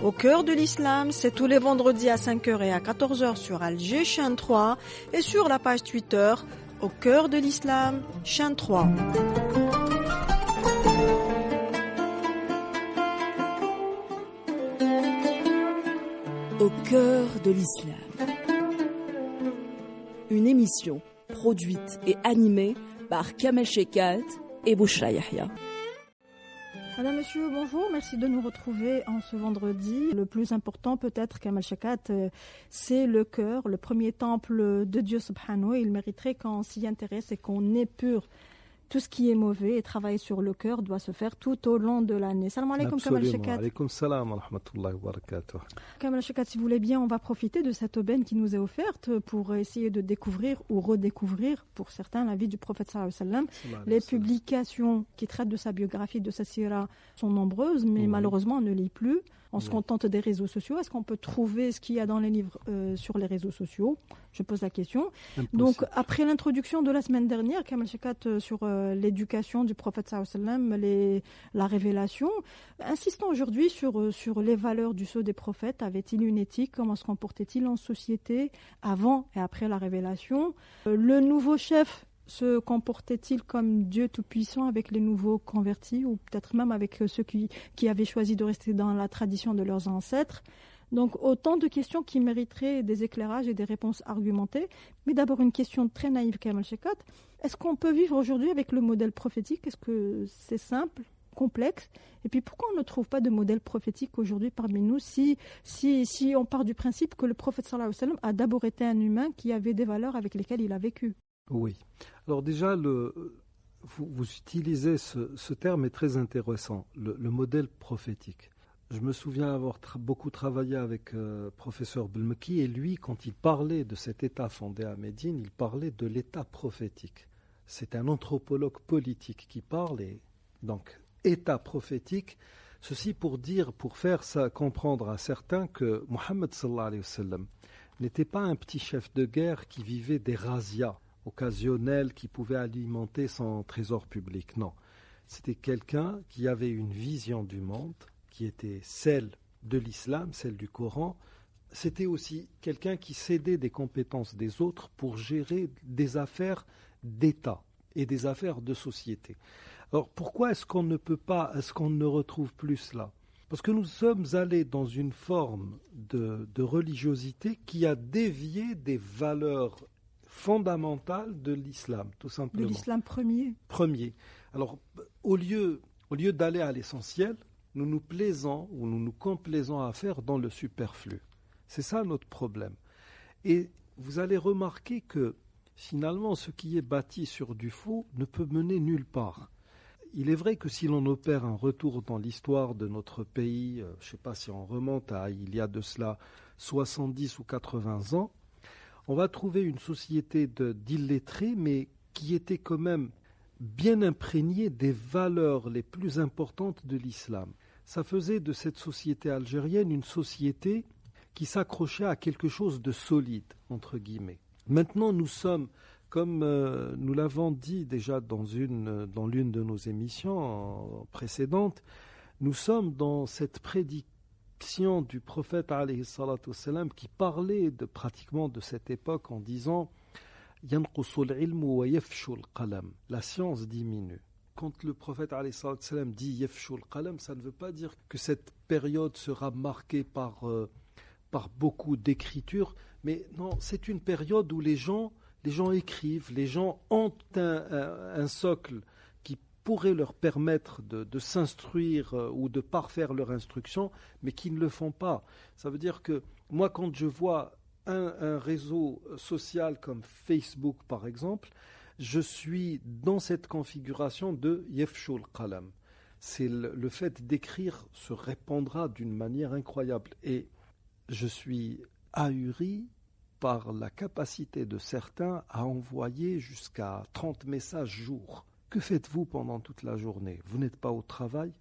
Au cœur de l'islam, c'est tous les vendredis à 5h et à 14h sur Alger, chaîne 3, et sur la page Twitter, Au cœur de l'islam, chaîne 3. Au cœur de l'islam. Une émission produite et animée par Kamel Chekat et Bouchra Yahya. Madame, monsieur, bonjour. Merci de nous retrouver en ce vendredi. Le plus important peut-être, Kamel Chekat, c'est le cœur, le premier temple de Dieu subhanahu. Il mériterait qu'on s'y intéresse et qu'on épure tout ce qui est mauvais, et travailler sur le cœur doit se faire tout au long de l'année. Salam alaikum, Kamel Chekat. Alaikum salam wa rahmatullahi wa barakatuh. Kamel Chekat, si vous voulez bien, on va profiter de cette aubaine qui nous est offerte pour essayer de découvrir ou redécouvrir, pour certains, la vie du prophète sallallahu alayhi wa sallam. Les publications qui traitent de sa biographie, de sa sira, sont nombreuses, mais malheureusement, on ne lit plus. On se contente des réseaux sociaux. Est-ce qu'on peut trouver ce qu'il y a dans les livres sur les réseaux sociaux? Je pose la question. Impossible. Donc, après l'introduction de la semaine dernière, Kamel Chekat, sur l'éducation du prophète sallallahu alayhi wa sallam, la révélation, insistons aujourd'hui sur les valeurs du sceau des prophètes. Avait-il une éthique? Comment se comportait-il en société avant et après la révélation? Le nouveau chef se comportait-il comme Dieu Tout-Puissant avec les nouveaux convertis, ou peut-être même avec ceux qui avaient choisi de rester dans la tradition de leurs ancêtres? Donc autant de questions qui mériteraient des éclairages et des réponses argumentées. Mais d'abord une question très naïve, Kamel Chekat. Est-ce qu'on peut vivre aujourd'hui avec le modèle prophétique? Est-ce que c'est simple, complexe? Et puis pourquoi on ne trouve pas de modèle prophétique aujourd'hui parmi nous si on part du principe que le prophète sallallahu alayhi wa sallam a d'abord été un humain qui avait des valeurs avec lesquelles il a vécu? Oui. Alors déjà, vous utilisez ce terme est très intéressant, le modèle prophétique. Je me souviens avoir beaucoup travaillé avec professeur Belmeki, et lui, quand il parlait de cet État fondé à Médine, il parlait de l'État prophétique. C'est un anthropologue politique qui parle, et donc État prophétique, ceci pour faire ça comprendre à certains que Mohammed sallallahu alayhi wa sallam n'était pas un petit chef de guerre qui vivait des razzias occasionnel qui pouvait alimenter son trésor public. Non, c'était quelqu'un qui avait une vision du monde qui était celle de l'islam, celle du Coran. C'était aussi quelqu'un qui cédait des compétences des autres pour gérer des affaires d'État et des affaires de société. Alors pourquoi est-ce qu'on ne retrouve plus cela? Parce que nous sommes allés dans une forme de religiosité qui a dévié des valeurs fondamentale de l'islam, tout simplement. De l'islam premier. Alors, au lieu d'aller à l'essentiel, nous nous complaisons à faire dans le superflu. C'est ça notre problème. Et vous allez remarquer que, finalement, ce qui est bâti sur du faux ne peut mener nulle part. Il est vrai que si l'on opère un retour dans l'histoire de notre pays, je ne sais pas si on remonte à il y a de cela 70 ou 80 ans, on va trouver une société d'illettrés, mais qui était quand même bien imprégnée des valeurs les plus importantes de l'islam. Ça faisait de cette société algérienne une société qui s'accrochait à quelque chose de solide, entre guillemets. Maintenant, nous sommes, comme nous l'avons dit déjà dans l'une de nos émissions précédentes, nous sommes dans cette prédication du prophète alayhi salatu wassalam qui parlait pratiquement de cette époque en disant yanqusul ilmu wa yafshul qalam, la science diminue. Quand le prophète alayhi salatu wassalam dit yafshul qalam, ça ne veut pas dire que cette période sera marquée par beaucoup d'écriture, mais non, c'est une période où les gens écrivent, les gens ont un socle qui pourrait leur permettre de s'instruire ou de parfaire leur instruction, mais qui ne le font pas. Ça veut dire que moi, quand je vois un réseau social comme Facebook, par exemple, je suis dans cette configuration de Yefshul Qalam. C'est le fait d'écrire se répandra d'une manière incroyable. Et je suis ahuri par la capacité de certains à envoyer jusqu'à 30 messages jour. Que faites-vous pendant toute la journée? Vous n'êtes pas au travail?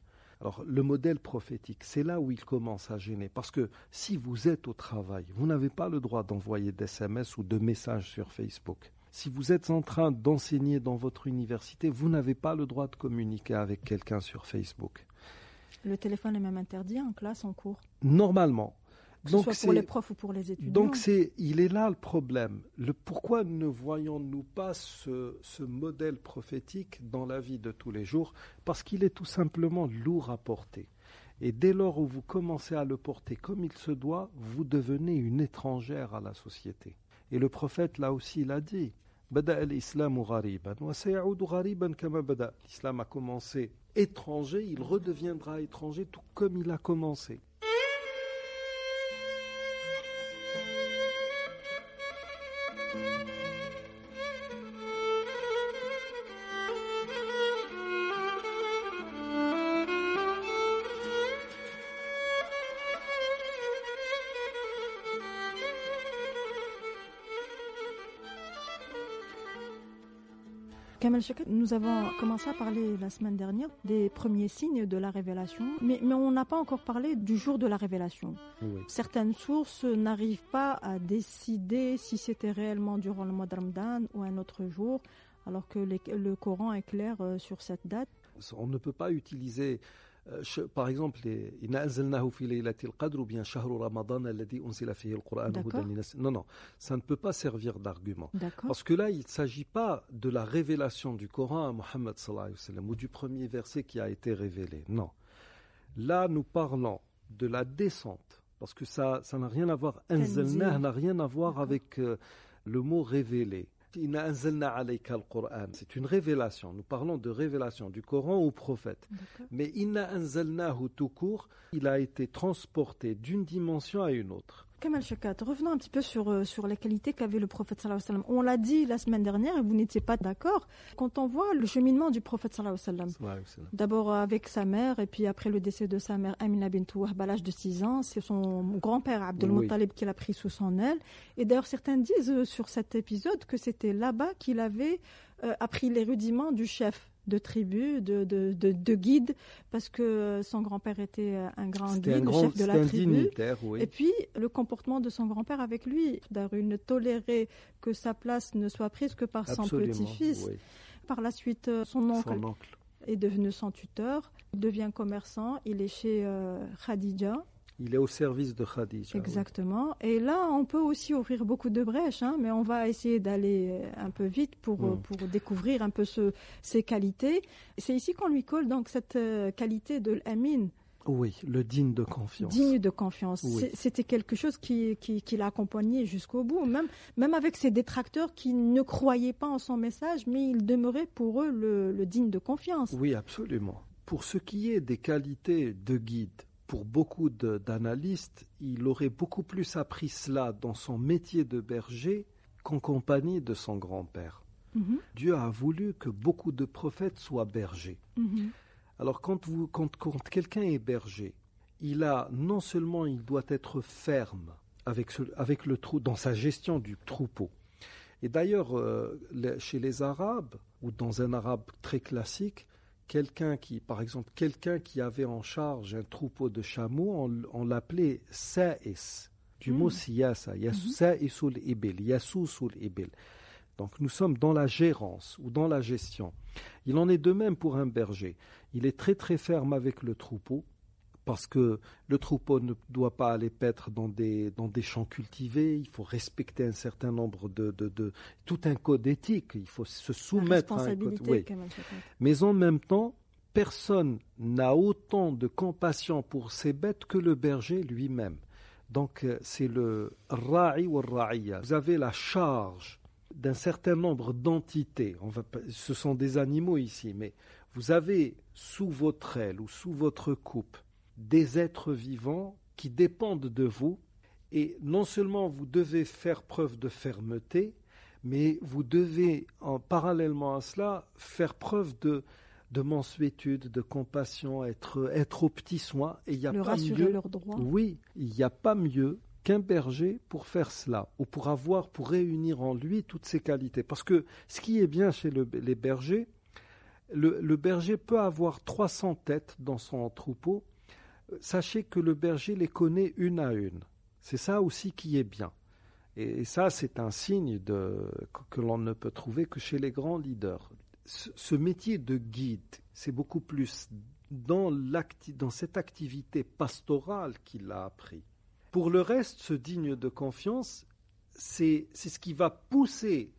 Alors, le modèle prophétique, c'est là où il commence à gêner. Parce que si vous êtes au travail, vous n'avez pas le droit d'envoyer des SMS ou de messages sur Facebook. Si vous êtes en train d'enseigner dans votre université, vous n'avez pas le droit de communiquer avec quelqu'un sur Facebook. Le téléphone est même interdit en classe, en cours. Normalement. Que ce soit pour les profs ou pour les étudiants. Donc il est là le problème. Pourquoi ne voyons-nous pas ce modèle prophétique dans la vie de tous les jours? Parce qu'il est tout simplement lourd à porter. Et dès lors où vous commencez à le porter comme il se doit, vous devenez une étrangère à la société. Et le prophète là aussi l'a dit. L'islam a commencé étranger, il redeviendra étranger tout comme il a commencé. Kamel Cheikhat, nous avons commencé à parler la semaine dernière des premiers signes de la révélation, mais on n'a pas encore parlé du jour de la révélation. Oui. Certaines sources n'arrivent pas à décider si c'était réellement durant le mois de Ramadan ou un autre jour, alors que le Coran est clair sur cette date. On ne peut pas utiliser, par exemple, Inna anzalnahu fi laylatil qadr ou bien shahru ramadan alladhi unzila fihi al-Qur'an hudan linnas. Non, ça ne peut pas servir d'argument. D'accord. Parce que là, il ne s'agit pas de la révélation du Coran à Mohammed sallallahu alayhi wa sallam ou du premier verset qui a été révélé. Non. Là, nous parlons de la descente. Parce que ça n'a rien à voir. Anzalna n'a rien à voir avec le mot révélé. Inna anzalna alayka al-Qur'an. C'est une révélation. Nous parlons de révélation du Coran au prophète. D'accord. Mais inna anzalnahu tout court, il a été transporté d'une dimension à une autre. Kamel Cheikhat, revenons un petit peu sur les qualités qu'avait le prophète sallallahu alayhi wa sallam. On l'a dit la semaine dernière et vous n'étiez pas d'accord. Quand on voit le cheminement du prophète sallallahu alayhi wa sallam, d'abord avec sa mère et puis après le décès de sa mère Amina bint Wahb à l'âge de 6 ans, c'est son grand-père Abdul Muttalib qui l'a pris sous son aile. Et d'ailleurs certains disent sur cet épisode que c'était là-bas qu'il avait appris les rudiments du chef de tribu, de guide, parce que son grand-père était un grand guide, le chef de la tribu. Oui. Et puis, le comportement de son grand-père avec lui, il ne tolérait que sa place ne soit prise que par son petit-fils. Oui. Par la suite, son oncle est devenu son tuteur, il devient commerçant, il est chez Khadija. Il est au service de Khadija. Exactement. Oui. Et là, on peut aussi ouvrir beaucoup de brèches, mais on va essayer d'aller un peu vite pour découvrir un peu ses qualités. C'est ici qu'on lui colle donc cette qualité de l'amin. Oui, le digne de confiance. Digne de confiance. Oui. C'était quelque chose qui l'a accompagné jusqu'au bout, même avec ses détracteurs qui ne croyaient pas en son message, mais il demeurait pour eux le digne de confiance. Oui, absolument. Pour ce qui est des qualités de guide, pour beaucoup d'analystes, il aurait beaucoup plus appris cela dans son métier de berger qu'en compagnie de son grand-père. Mm-hmm. Dieu a voulu que beaucoup de prophètes soient bergers. Mm-hmm. Alors quand quelqu'un est berger, non seulement il doit être ferme avec le dans sa gestion du troupeau. Et d'ailleurs, chez les Arabes, ou dans un arabe très classique, quelqu'un qui avait en charge un troupeau de chameaux, on l'appelait sa'is, du mot siyasa, sa'isul ibil, yasusul ibil. Donc nous sommes dans la gérance ou dans la gestion. Il en est de même pour un berger. Il est très très ferme avec le troupeau parce que le troupeau ne doit pas aller paître dans des champs cultivés. Il faut respecter un certain nombre tout un code éthique. Il faut se soumettre à un code. Oui. Mais en même temps, personne n'a autant de compassion pour ses bêtes que le berger lui-même. Donc c'est le ra'i ou ra'iya. Vous avez la charge d'un certain nombre d'entités. Ce sont des animaux ici, mais vous avez sous votre aile ou sous votre coupe des êtres vivants qui dépendent de vous, et non seulement vous devez faire preuve de fermeté, mais vous devez, parallèlement à cela, faire preuve de mansuétude, de compassion, être aux petits soins. Et il n'y a pas mieux. Leurs droits. Oui, il n'y a pas mieux qu'un berger pour faire cela, ou pour réunir en lui toutes ces qualités. Parce que ce qui est bien chez les bergers, le berger peut avoir 300 têtes dans son troupeau. Sachez que le berger les connaît une à une. C'est ça aussi qui est bien. Et ça, c'est un signe que l'on ne peut trouver que chez les grands leaders. Ce métier de guide, c'est beaucoup plus dans cette activité pastorale qu'il a appris. Pour le reste, ce digne de confiance, c'est ce qui va pousser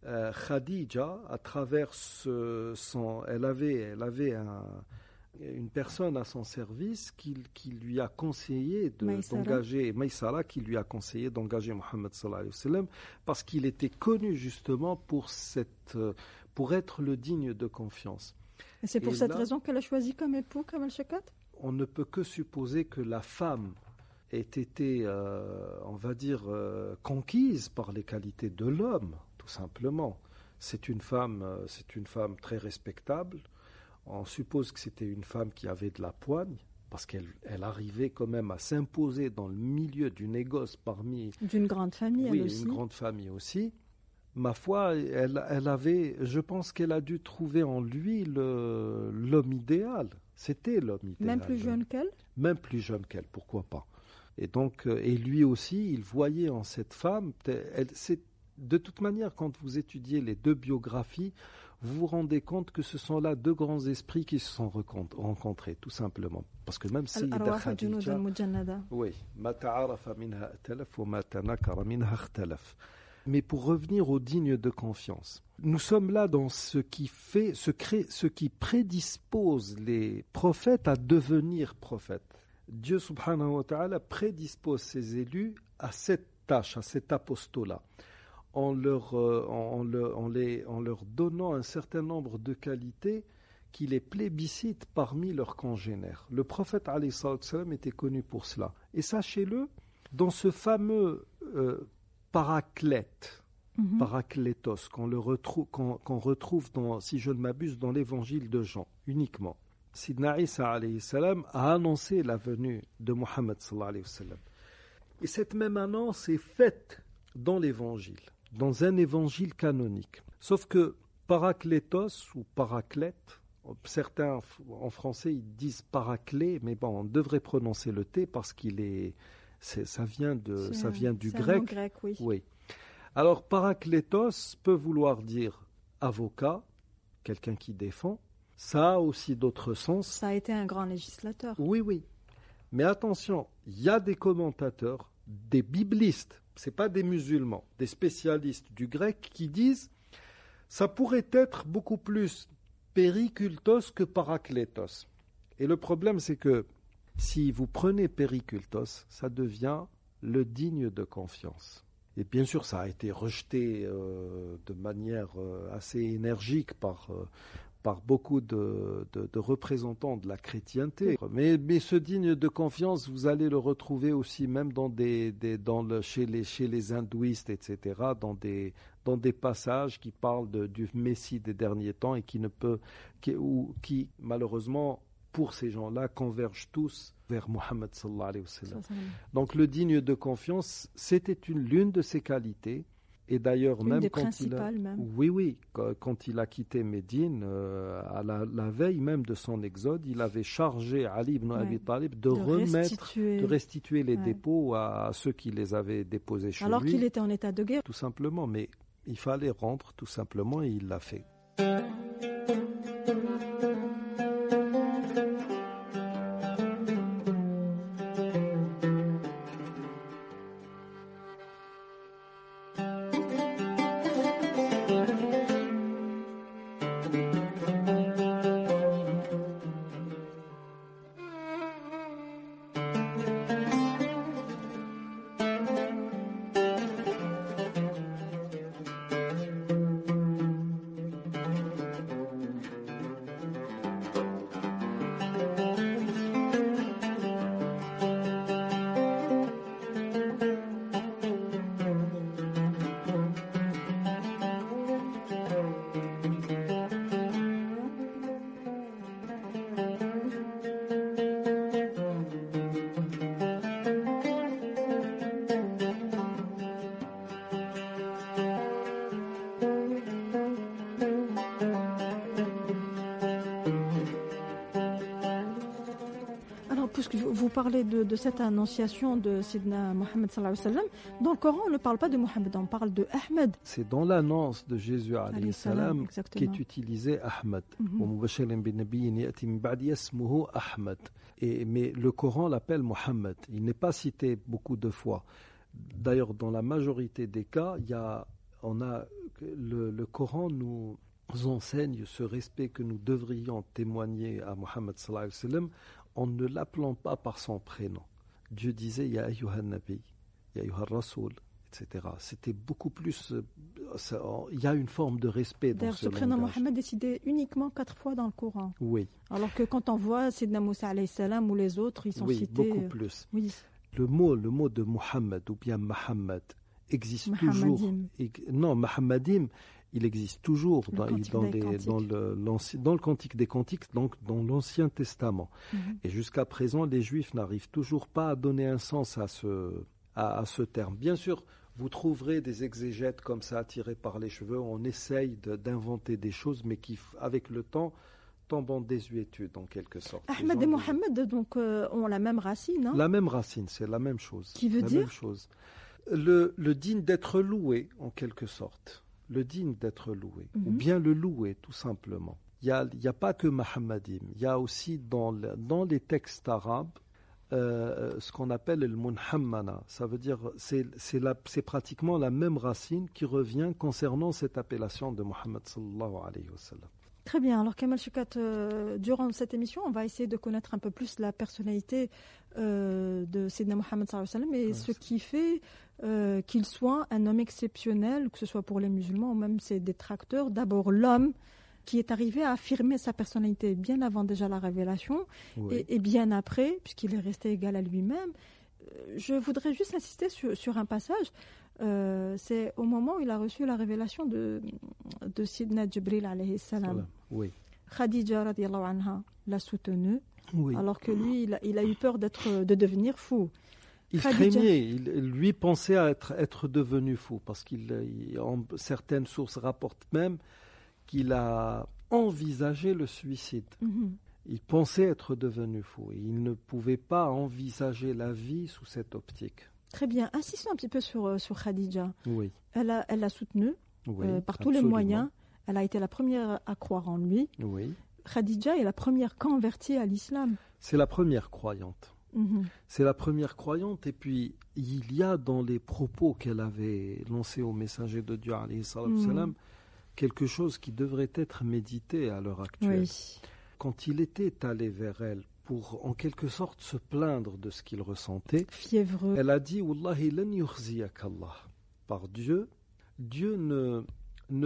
Khadija à travers elle avait une personne à son service qui lui a conseillé d'engager Maïsara, qui lui a conseillé d'engager Mohammed sallallahu alayhi wa sallam, parce qu'il était connu justement pour être le digne de confiance. Et c'est pour cette raison qu'elle a choisi comme époux Kamal Shekat? On ne peut que supposer que la femme ait été, on va dire, conquise par les qualités de l'homme, tout simplement. C'est une femme très respectable. On suppose que c'était une femme qui avait de la poigne, parce qu'elle arrivait quand même à s'imposer dans le milieu du négoce parmi... D'une grande famille, oui, elle aussi. Une grande famille aussi. Ma foi, je pense qu'elle a dû trouver en lui l'homme idéal. C'était l'homme idéal. Même plus jeune qu'elle? Même plus jeune qu'elle, pourquoi pas. Et donc, et lui aussi, il voyait en cette femme, de toute manière, quand vous étudiez les deux biographies, vous vous rendez compte que ce sont là deux grands esprits qui se sont rencontrés, tout simplement. Parce que même si mais pour revenir au digne de confiance, nous sommes là dans ce qui prédispose les prophètes à devenir prophètes. Dieu subhanahu wa ta'ala prédispose ses élus à cette tâche, à cet apostolat, en leur donnant un certain nombre de qualités qui les plébiscitent parmi leurs congénères. Le prophète alayhi salam était connu pour cela. Et sachez-le, dans ce fameux paraclète, paraclétos, qu'on retrouve dans, si je ne m'abuse, dans l'évangile de Jean, uniquement. Sidna Isa alayhi salam a annoncé la venue de Mohammed sallallahu alayhi wa sallam. Et cette même annonce est faite dans l'évangile, dans un évangile canonique. Sauf que paraclétos ou paraclète, certains en français ils disent paraclé, mais bon, on devrait prononcer le T parce ça vient du grec. Un mot grec, oui. Oui. Alors paraclétos peut vouloir dire avocat, quelqu'un qui défend. Ça a aussi d'autres sens. Ça a été un grand législateur. Oui, oui. Mais attention, il y a des commentateurs, des biblistes, ce n'est pas des musulmans, des spécialistes du grec qui disent ça pourrait être beaucoup plus péricultos que paraclétos. Et le problème, c'est que si vous prenez péricultos, ça devient le digne de confiance. Et bien sûr, ça a été rejeté de manière assez énergique par beaucoup de représentants de la chrétienté. Mais ce digne de confiance, vous allez le retrouver aussi même chez les hindouistes, etc., dans des passages qui parlent du Messie des derniers temps et qui malheureusement, pour ces gens-là, convergent tous vers Mohammed sallallahu alayhi wa sallam. Donc le digne de confiance, c'était l'une de ses qualités. Et d'ailleurs, même quand il a quitté Médine, à la veille même de son exode, il avait chargé Ali ibn Abi Talib de restituer les dépôts à ceux qui les avaient déposés chez lui. Alors qu'il était en état de guerre. Tout simplement, mais il fallait rendre tout simplement et il l'a fait. puisque vous parlez de cette annonciation de Sidna Mohammed sallallahu alayhi wa sallam, dans le Coran, on ne parle pas de Mohammed, on parle de Ahmed. C'est dans l'annonce de Jésus alayhi salam qu'est utilisé Ahmed. Mais le Coran l'appelle Mohammed. Il n'est pas cité beaucoup de fois. D'ailleurs, dans la majorité des cas, le Coran nous enseigne ce respect que nous devrions témoigner à Mohammed sallallahu alayhi wa sallam en ne l'appelant pas par son prénom. Dieu disait Ya ayyuhan nabi, Ya ayyuhan rasoul, etc. C'était beaucoup plus. Il y a une forme de respect dans ce prénom langage. Mohammed est cité uniquement 4 fois dans le Coran. Oui. Alors que quand on voit Sidna Moussa alayhi salam ou les autres, ils sont cités. Beaucoup plus. Oui. Le mot de Muhammad ou bien Muhammad existe toujours. Non, Muhammadim, il existe toujours dans le Cantique des Cantiques, donc dans l'Ancien Testament. Et jusqu'à présent, les Juifs n'arrivent toujours pas à donner un sens à ce terme. Bien sûr, vous trouverez des exégètes comme ça, tirés par les cheveux. On essaye d'inventer des choses, mais qui, avec le temps, tombent en désuétude, en quelque sorte. Ahmed et Mohammed donc, ont la même racine. La même racine, c'est la même chose. Qui veut dire même chose. Le digne d'être loué, en quelque sorte. Le digne d'être loué, ou bien le louer, tout simplement. Il n'y a pas que Muhammadim. Il y a aussi dans les textes arabes ce qu'on appelle le munhammana. Ça veut dire c'est pratiquement la même racine qui revient concernant cette appellation de Muhammad sallallahu alayhi wa sallam. Très bien. Alors Kamal Chekhat, durant cette émission, on va essayer de connaître un peu plus la personnalité de Sayyidina Mohammed sallallahu alayhi wa sallam et ce qui fait qu'il soit un homme exceptionnel, que ce soit pour les musulmans ou même ses détracteurs. D'abord l'homme qui est arrivé à affirmer sa personnalité bien avant déjà la révélation et bien après, puisqu'il est resté égal à lui-même. Je voudrais juste insister sur un passage. C'est au moment où il a reçu la révélation de Sidna Jibril alayhi salam. Khadija radiyallahu anha l'a soutenu, alors que lui, il a eu peur de devenir fou. Il craignait, lui pensait à être devenu fou, parce certaines sources rapportent même qu'il a envisagé le suicide. Il pensait être devenu fou et il ne pouvait pas envisager la vie sous cette optique. Très bien. Insistons un petit peu sur Khadija. Oui. Elle l'a soutenu par tous les moyens. Elle a été la première à croire en lui. Oui. Khadija est la première convertie à l'islam. C'est la première croyante. C'est la première croyante, et puis il y a dans les propos qu'elle avait lancés au messager de Dieu alayhi salam quelque chose qui devrait être médité à l'heure actuelle. Oui. Quand il était allé vers elle pour en quelque sorte se plaindre de ce qu'il ressentait, fiévreux, elle a dit Wallahi lan yukhziyak Allah. Par Dieu ne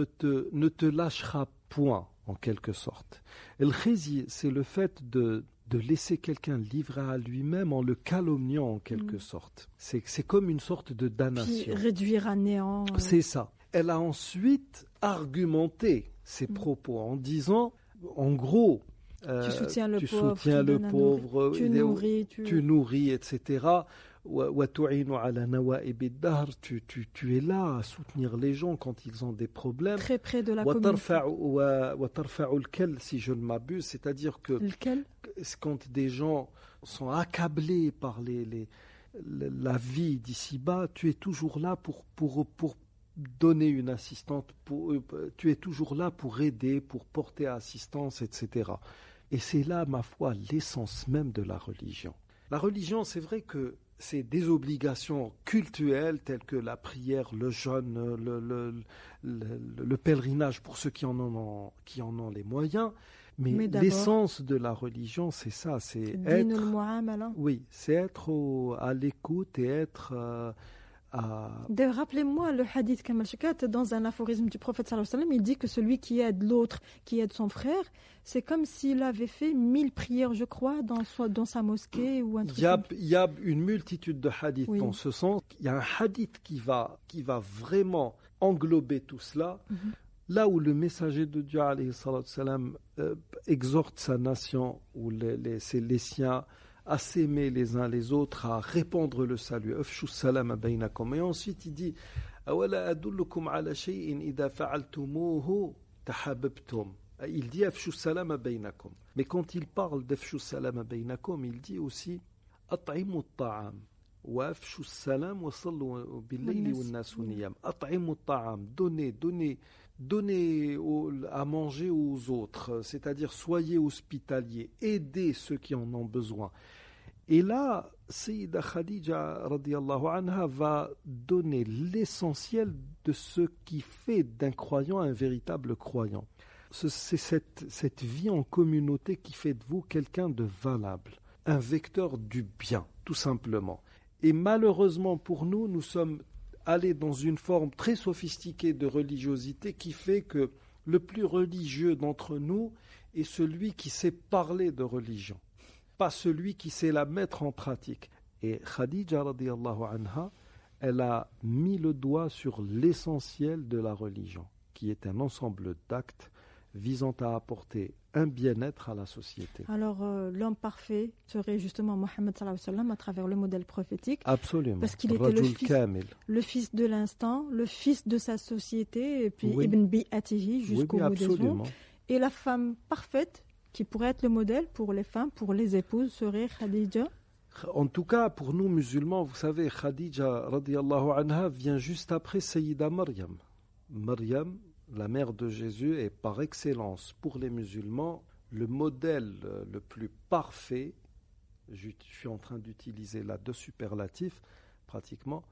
te lâchera point, en quelque sorte. El khizi, c'est le fait de laisser quelqu'un livré à lui-même en le calomniant en quelque sorte. C'est comme une sorte de damnation. Puis réduire à néant. C'est ça. Elle a ensuite argumenté ses propos en disant, en gros, tu soutiens le pauvre, tu nourris, etc. Tu es là à soutenir les gens quand ils ont des problèmes. Très près de la communauté. Si je ne m'abuse, c'est-à-dire que lequel quand des gens sont accablés par la vie d'ici-bas, tu es toujours là pour donner une assistance, tu es toujours là pour aider, pour porter assistance, etc. Et c'est là, ma foi, l'essence même de la religion. La religion, c'est vrai que c'est des obligations cultuelles telles que la prière, le jeûne, le pèlerinage pour ceux qui en ont les moyens. Mais l'essence de la religion, c'est ça, c'est être. Oui, c'est être à l'écoute et être. Rappelez-moi le hadith Kamal Chekhat, dans un aphorisme du prophète sallallahu alayhi wa sallam, il dit que celui qui aide l'autre, qui aide son frère, c'est comme s'il avait fait 1000 prières, je crois, dans sa mosquée ou un truc. Il y a une multitude de hadiths dans ce sens. Il y a un hadith qui va vraiment englober tout cela. Là où le messager de Dieu alayhi salam exhorte sa nation ou les siens à s'aimer les uns les autres, à répandre le salut. Afshu salam baynakum. Et ensuite il dit Awala adullukum ala shay'in idha fa'altumuhu tahabbtum. Il dit afshu salama baynakum. Mais quand il parle d'afshu salama baynakum, il dit aussi at'imu at-ta'am wa afshu salam wa sallu bil-layli wan-nasu niyam. At'imu at-ta'am, donnez à manger aux autres, c'est-à-dire soyez hospitaliers, aidez ceux qui en ont besoin. Et là, Sayyida Khadija radiyallahu anha va donner l'essentiel de ce qui fait d'un croyant un véritable croyant. C'est cette vie en communauté qui fait de vous quelqu'un de valable, un vecteur du bien, tout simplement. Et malheureusement pour nous, nous sommes allés dans une forme très sophistiquée de religiosité qui fait que le plus religieux d'entre nous est celui qui sait parler de religion, pas celui qui sait la mettre en pratique. Et Khadija radiyallahu anha, elle a mis le doigt sur l'essentiel de la religion, qui est un ensemble d'actes visant à apporter un bien-être à la société. Alors, l'homme parfait serait justement Mohammed sallallahu alayhi wa sallam à travers le modèle prophétique. Absolument. Parce qu'il était le fils de l'instant, le fils de sa société, et puis Ibn Bi'atihi jusqu'au bout des jours. Et la femme parfaite, qui pourrait être le modèle pour les femmes, pour les épouses, serait Khadija. En tout cas, pour nous musulmans, vous savez, Khadija radiyallahu anha vient juste après Sayyida Maryam. Maryam, la mère de Jésus, est par excellence pour les musulmans le modèle le plus parfait. Je suis en train d'utiliser là deux superlatifs, pratiquement.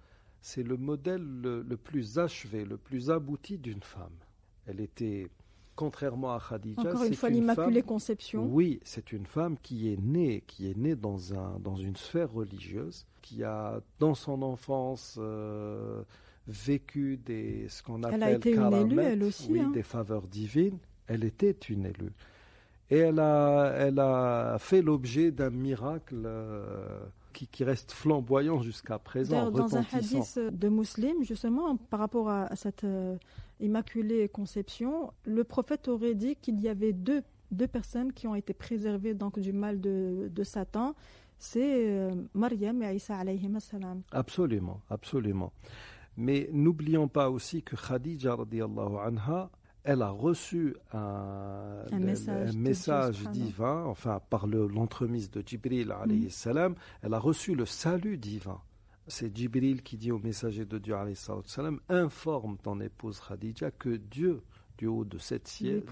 C'est le modèle le plus achevé, le plus abouti d'une femme. Elle était, contrairement à Khadija, encore une fois, l'Immaculée Conception. Oui, c'est une femme qui est née dans une sphère religieuse, qui a, dans son enfance, vécu ce qu'on appelle elle a été une élue, elle aussi, des faveurs divines. Elle était une élue. Et elle a fait l'objet d'un miracle qui reste flamboyant jusqu'à présent, dans un hadith de Muslim, justement, par rapport à cette Immaculée Conception, le prophète aurait dit qu'il y avait deux personnes qui ont été préservées donc, du mal de Satan. C'est Maryam et Isa alayhi salam. Absolument, absolument. Mais n'oublions pas aussi que Khadija radiyallahu anha, elle a reçu un message divin, enfin par l'entremise de Jibril alayhi salam, elle a reçu le salut divin. C'est Jibril qui dit au messager de Dieu alayhi salam, informe ton épouse Khadija que Dieu, du haut de cette cieux,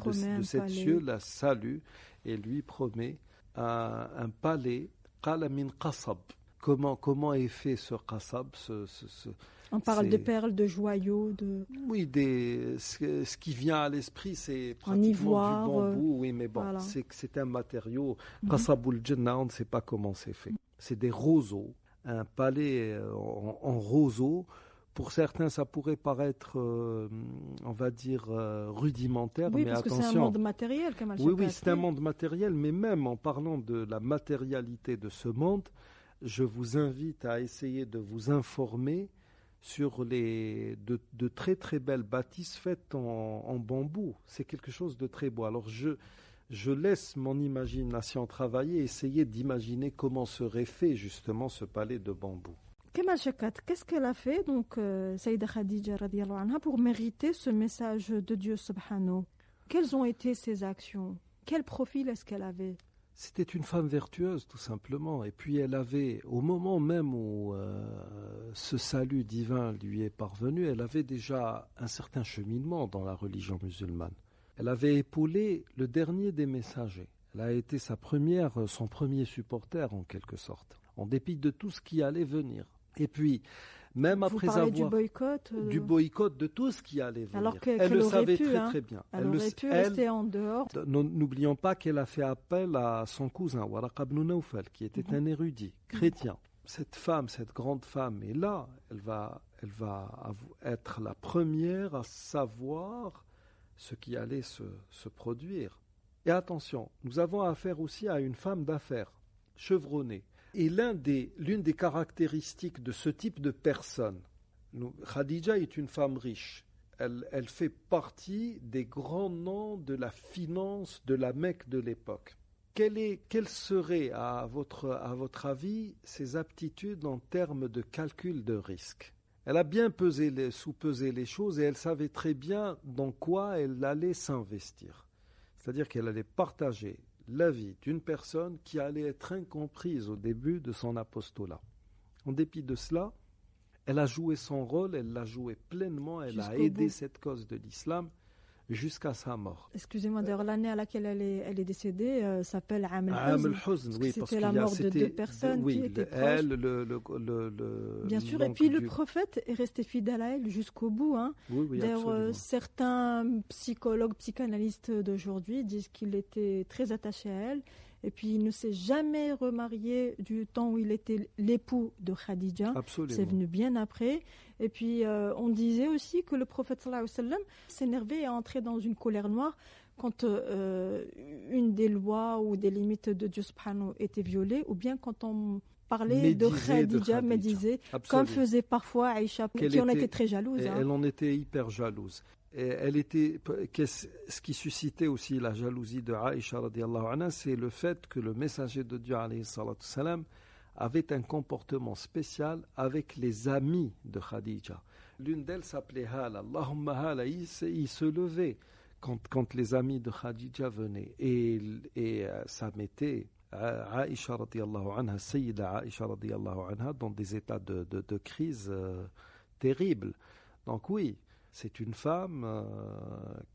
la salue et lui promet un palais qala min qasab. Comment est fait ce qasab, on parle de perles, de joyaux, Oui, ce qui vient à l'esprit, c'est pratiquement du bambou. Oui, mais bon, voilà. C'est un matériau. Qasabul Jannah, on ne sait pas comment c'est fait. C'est des roseaux, un palais en roseaux. Pour certains, ça pourrait paraître, on va dire, rudimentaire, oui, mais parce attention. Que c'est un monde matériel, Oui, c'est un monde matériel, mais même en parlant de la matérialité de ce monde, je vous invite à essayer de vous informer sur de très très belles bâtisses faites en bambou. C'est quelque chose de très beau. Alors je laisse mon imagination travailler, essayer d'imaginer comment serait fait justement ce palais de bambou. Kemal Chakat, qu'est-ce qu'elle a fait, donc, Sayyida Khadija radiyallahu anha, pour mériter ce message de Dieu subhanahu? Quelles ont été ses actions? Quel profil est-ce qu'elle avait? C'était une femme vertueuse, tout simplement. Et puis elle avait, au moment même où ce salut divin lui est parvenu, elle avait déjà un certain cheminement dans la religion musulmane. Elle avait épaulé le dernier des messagers. Elle a été son premier supporter en quelque sorte, en dépit de tout ce qui allait venir. Et puis, même après avoir du boycott de tout ce qui allait venir, alors elle le savait très bien. Elle aurait pu rester en dehors. N'oublions pas qu'elle a fait appel à son cousin Waraqa ibn Nawfal, qui était un érudit chrétien. Cette femme, cette grande femme, est là. Elle va être la première à savoir ce qui allait se produire. Et attention, nous avons affaire aussi à une femme d'affaires, chevronnée. Et l'une des caractéristiques de ce type de personne, Khadija est une femme riche. Elle fait partie des grands noms de la finance de la Mecque de l'époque. Quelles seraient, à votre avis, ses aptitudes en termes de calcul de risque? Elle a bien soupesé les choses et elle savait très bien dans quoi elle allait s'investir. C'est-à-dire qu'elle allait partager la vie d'une personne qui allait être incomprise au début de son apostolat. En dépit de cela, elle a joué son rôle, elle l'a joué pleinement, elle a aidé cette cause de l'islam jusqu'à sa mort. Excusez-moi, d'ailleurs, l'année à laquelle elle est décédée s'appelle Am al-Huzn. Oui, parce c'était la mort de deux personnes qui étaient proches. Bien sûr, et puis le prophète est resté fidèle à elle jusqu'au bout. Hein. Oui, d'ailleurs, certains psychologues, psychanalystes d'aujourd'hui disent qu'il était très attaché à elle. Et puis, il ne s'est jamais remarié du temps où il était l'époux de Khadija. Absolument. C'est venu bien après. Et puis, on disait aussi que le prophète sallallahu alayhi wa sallam s'énervait et entrait dans une colère noire quand une des lois ou des limites de Dieu subhanahu était violée, ou bien quand on parlait de Khadija, médisait, comme faisait parfois Aïcha, qui en était très jalouse. Elle en était hyper jalouse. Et elle était, ce qui suscitait aussi la jalousie de Aïcha radiallahu anha, c'est le fait que le messager de Dieu alayhi salatu salam avait un comportement spécial avec les amis de Khadija. L'une d'elles s'appelait Hala. Allahumma Hala, il se levait quand les amis de Khadija venaient. Et ça mettait Aïcha radiallahu anha, Sayyida Aïcha radiallahu anha, dans des états de crise terribles. Donc oui, c'est une femme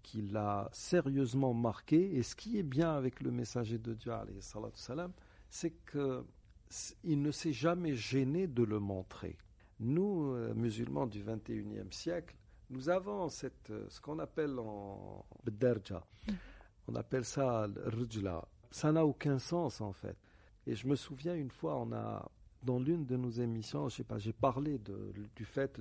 qui l'a sérieusement marqué. Et ce qui est bien avec le messager de Dieu, alayhi salatu salam, c'est qu'il ne s'est jamais gêné de le montrer. Nous, musulmans du XXIe siècle, nous avons ce qu'on appelle en Bdarja. On appelle ça le Rujla. Ça n'a aucun sens en fait. Et je me souviens une fois, dans l'une de nos émissions, j'ai parlé du fait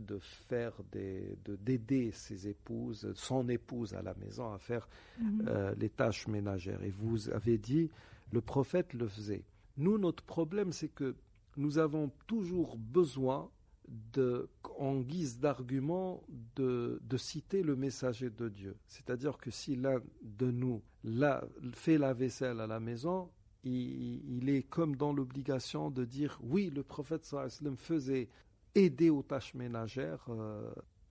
d'aider ses épouses, son épouse à la maison à faire les tâches ménagères. Et vous avez dit, le prophète le faisait. Nous, notre problème, c'est que nous avons toujours besoin, en guise d'argument, de citer le messager de Dieu. C'est-à-dire que si l'un de nous fait la vaisselle à la maison, il est comme dans l'obligation de dire oui, le prophète sallallahu alayhi wa sallam faisait aider aux tâches ménagères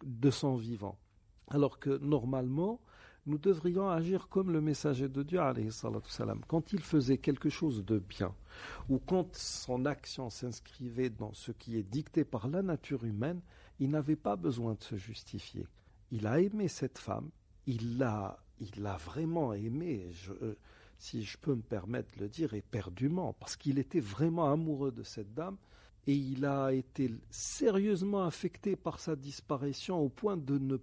de son vivant. Alors que normalement, nous devrions agir comme le messager de Dieu alayhi salatu salam. Quand il faisait quelque chose de bien, ou quand son action s'inscrivait dans ce qui est dicté par la nature humaine, il n'avait pas besoin de se justifier. Il a aimé cette femme, il l'a vraiment aimée, si je peux me permettre de le dire, éperdument, parce qu'il était vraiment amoureux de cette dame, et il a été sérieusement affecté par sa disparition au point de ne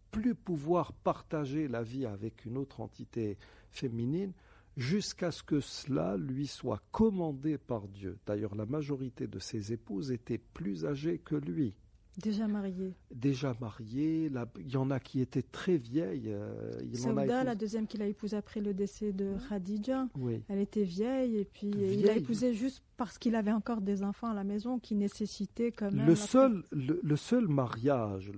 plus pouvoir partager la vie avec une autre entité féminine, jusqu'à ce que cela lui soit commandé par Dieu. D'ailleurs, la majorité de ses épouses étaient plus âgées que lui. Déjà mariée. Il y en a qui étaient très vieilles. Saouda, la deuxième qu'il a épousée après le décès de Khadija, oui. Elle était vieille et puis il l'a épousée juste parce qu'il avait encore des enfants à la maison qui nécessitaient quand même... Le seul mariage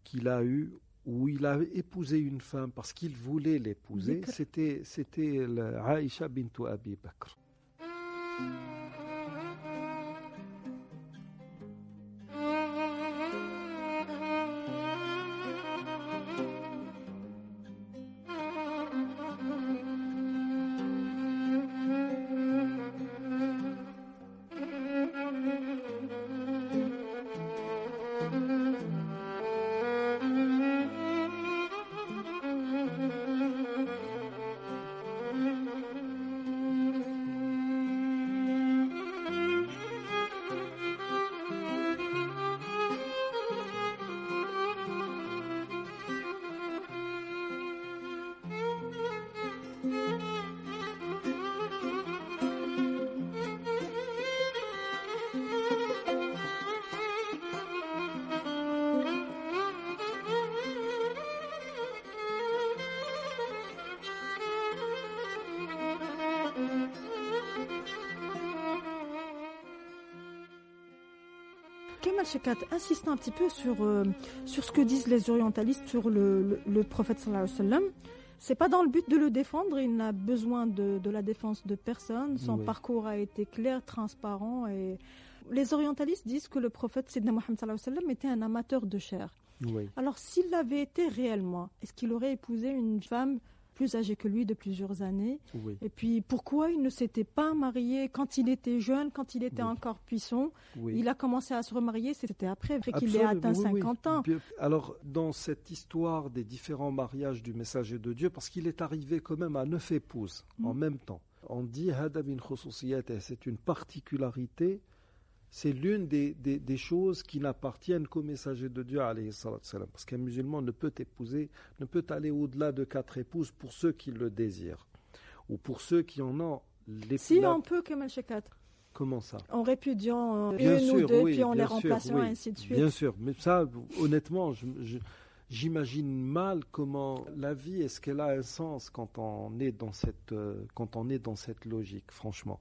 qu'il a eu, où il a épousé une femme parce qu'il voulait l'épouser, c'était Aïcha bintou Abi Bakr. Kemal Shekat, insiste un petit peu sur ce que disent les orientalistes sur le prophète sallallahu alayhi wa sallam. C'est pas dans le but de le défendre, il n'a besoin de la défense de personne. Son parcours a été clair, transparent. Et les orientalistes disent que le prophète Sayyidina Muhammad sallallahu alayhi wa sallam était un amateur de chair. Oui. Alors s'il l'avait été réellement, est-ce qu'il aurait épousé une femme plus âgé que lui de plusieurs années. Oui. Et puis, pourquoi il ne s'était pas marié quand il était jeune, quand il était Oui. encore puissant? Oui. Il a commencé à se remarier, c'était après qu'il ait Absolument, atteint oui, 50 ans. Alors, dans cette histoire des différents mariages du messager de Dieu, parce qu'il est arrivé quand même à 9 épouses en même temps, on dit Hada min khususiyat, c'est une particularité, c'est l'une des choses qui n'appartiennent qu'au messager de Dieu, alayhi salatu salam, parce qu'un musulman ne peut aller au-delà de 4 épouses pour ceux qui le désirent, ou pour ceux qui en ont les Si on peut, Kamal Shekat. Comment ça? En répudiant Bien une sûr, ou deux, oui, puis en les bien sûr, remplaçant, oui, ainsi de suite. Bien sûr, mais ça, honnêtement, j'imagine mal comment la vie, est-ce qu'elle a un sens quand on est dans cette logique, franchement.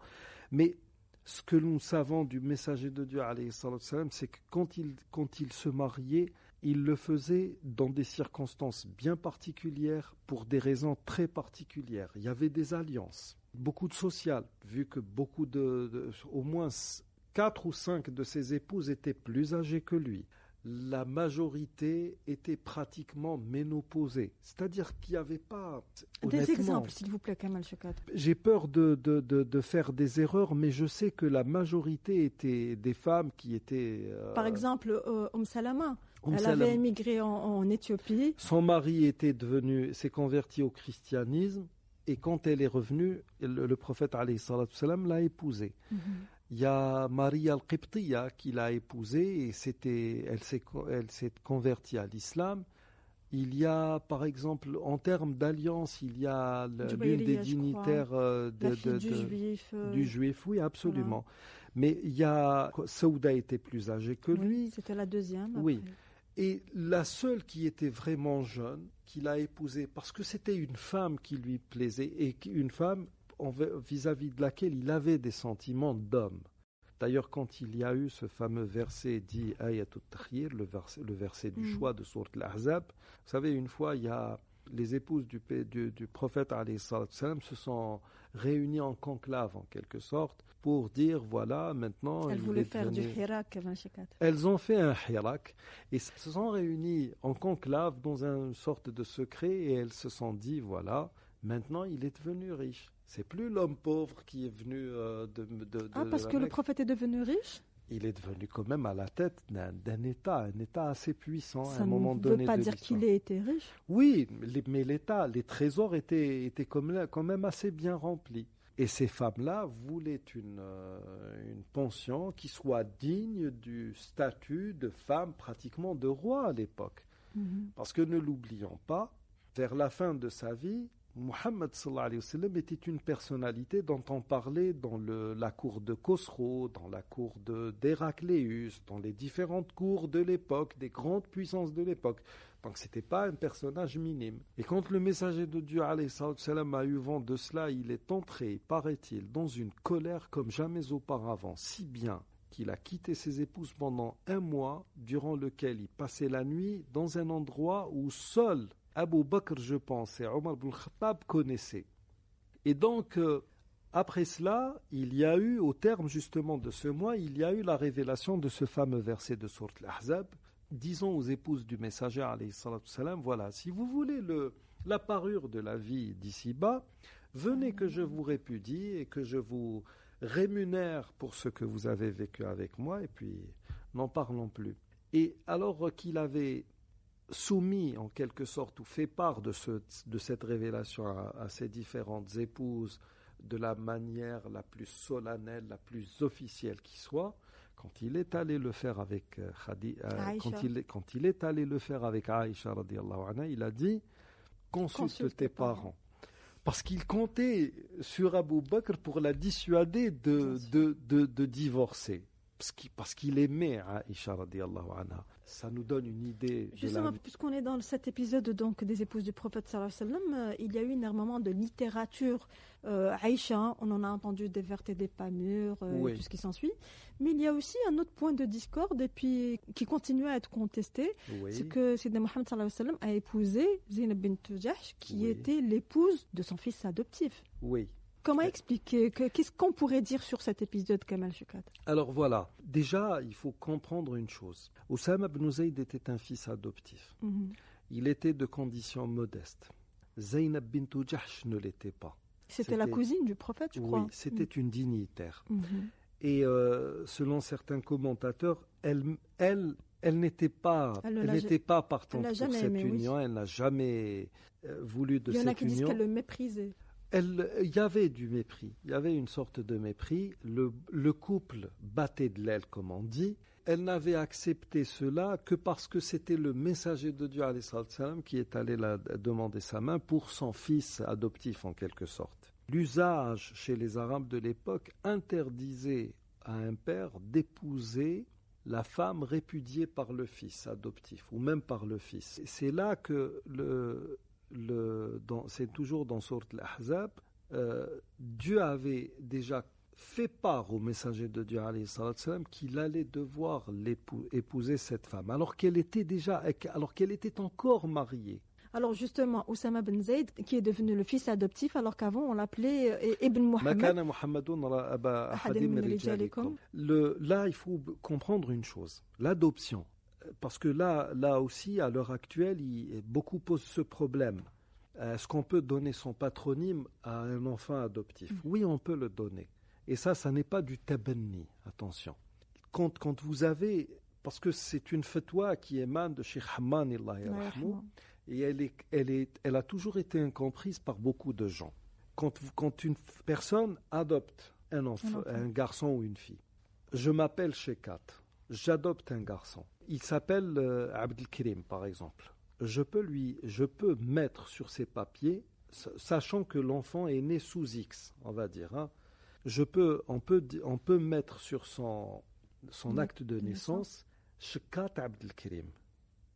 Mais ce que nous savons du messager de Dieu, alayhi salatu salam, c'est que quand il se mariait, il le faisait dans des circonstances bien particulières, pour des raisons très particulières. Il y avait des alliances, beaucoup de social, vu que au moins 4 ou 5 de ses épouses étaient plus âgées que lui. La majorité était pratiquement ménopausée. C'est-à-dire qu'il n'y avait pas... Des exemples, s'il vous plaît, Kamal Shekat. J'ai peur de faire des erreurs, mais je sais que la majorité étaient des femmes qui étaient... Par exemple, Salama, elle avait émigré en Éthiopie. Son mari s'est converti au christianisme, et quand elle est revenue, le prophète alayhi salatu salam l'a épousée. Il y a Maria al-Qibtiya qui l'a épousée, et elle s'est convertie à l'islam. Il y a, par exemple, en termes d'alliance, il y a l'une des dignitaires du juif, oui, absolument. Voilà. Mais il y a Saouda était plus âgée que lui. C'était la deuxième. Après. Oui. Et la seule qui était vraiment jeune, qu'il a épousée, parce que c'était une femme qui lui plaisait, et une femme vis-à-vis de laquelle il avait des sentiments d'homme. D'ailleurs, quand il y a eu ce fameux verset dit Ayatul Takhir, le verset du choix de Sourate Al-Ahzab, vous savez, une fois, il y a les épouses du prophète alayhi salatu salam se sont réunies en conclave, en quelque sorte, pour dire, voilà, maintenant... Elles voulaient faire du hirak. Elles ont fait un hirak, et se sont réunies en conclave dans une sorte de secret, et elles se sont dit, voilà, maintenant il est devenu riche. C'est plus l'homme pauvre qui est venu parce que le prophète est devenu riche? Il est devenu quand même à la tête d'un État, un État assez puissant à un moment donné. Ça ne veut pas dire qu'il ait été riche? Oui, mais l'État, les trésors étaient quand même assez bien remplis. Et ces femmes-là voulaient une pension qui soit digne du statut de femme, pratiquement de roi à l'époque. Parce que ne l'oublions pas, vers la fin de sa vie, Muhammad sallallahu alayhi wa sallam était une personnalité dont on parlait dans la cour de Khosrow, dans la cour d'Héracléus, dans les différentes cours de l'époque, des grandes puissances de l'époque. Donc c'était pas un personnage minime. Et quand le messager de Dieu alayhi salam a eu vent de cela, il est entré, paraît-il, dans une colère comme jamais auparavant, si bien qu'il a quitté ses épouses pendant 1 mois, durant lequel il passait la nuit dans un endroit où seul Abu Bakr, je pense, et Omar ibn Khattab connaissaient. Et donc, après cela, il y a eu, au terme justement de ce mois, il y a eu la révélation de ce fameux verset de Sourate Al-Ahzab, disons aux épouses du messager, alayhi salatu salam, voilà, si vous voulez la parure de la vie d'ici-bas, venez que je vous répudie et que je vous rémunère pour ce que vous avez vécu avec moi, et puis n'en parlons plus. Et alors qu'il avait soumis en quelque sorte ou fait part de cette révélation à ses différentes épouses de la manière la plus solennelle, la plus officielle qui soit, quand il est allé le faire avec quand il est allé le faire avec Aïcha radiyallahu anha, il a dit consulte tes parents. Parce qu'il comptait sur Abu Bakr pour la dissuader de divorcer. Parce qu'il aimait Aïcha radiyallahu anha. Ça nous donne une idée. Justement, puisqu'on est dans cet épisode donc, des épouses du prophète sallallahu alayhi wa sallam, il y a eu énormément de littérature. Aïcha, on en a entendu des vertes et des pas mûres, et tout ce qui s'ensuit. Mais il y a aussi un autre point de discorde et puis qui continue à être contesté. C'est que Sayyidina Muhammad sallallahu alayhi wa sallam a épousé Zaynab bint Jahsh, qui était l'épouse de son fils adoptif. Oui. Comment expliquer qu'est-ce qu'on pourrait dire sur cet épisode, Kamal Shekat? Alors voilà, déjà, il faut comprendre une chose. Oussama ibn Zayd était un fils adoptif. Il était de condition modeste. Zaynab bint Jahsh ne l'était pas. C'était la cousine du prophète, je crois. Oui, c'était une dignitaire. Mhm. Et selon certains commentateurs, elle n'était pas partante pour cette union. Oui. Elle n'a jamais voulu de cette union. Il y en a qui disent qu'elle le méprisait. Il y avait du mépris. Il y avait une sorte de mépris. Le couple battait de l'aile, comme on dit. Elle n'avait accepté cela que parce que c'était le messager de Dieu, alayhi salam, qui est allé demander sa main pour son fils adoptif, en quelque sorte. L'usage chez les Arabes de l'époque interdisait à un père d'épouser la femme répudiée par le fils adoptif, ou même par le fils. C'est là que c'est toujours dans Sourate Al-Ahzab, Dieu avait déjà fait part au messager de Dieu alayhi salam qu'il allait devoir épouser cette femme, alors qu'elle était encore mariée. Alors justement, Oussama ben Zayd, qui est devenu le fils adoptif, alors qu'avant on l'appelait Ibn Muhammad. Là, il faut comprendre une chose, l'adoption. Parce que là aussi, à l'heure actuelle, beaucoup posent ce problème. Est-ce qu'on peut donner son patronyme à un enfant adoptif? Oui, on peut le donner. Et ça n'est pas du tabanni, attention. Quand vous avez, parce que c'est une fatwa qui émane de Cheikh Hamman, et elle a toujours été incomprise par beaucoup de gens. Quand une personne adopte un enfant, un garçon ou une fille, je m'appelle Shekat, j'adopte un garçon. Il s'appelle Abdelkrim, par exemple. Je peux mettre sur ses papiers, sachant que l'enfant est né sous X, on va dire. Hein, on peut mettre sur son acte de naissance Shekat Abdelkrim.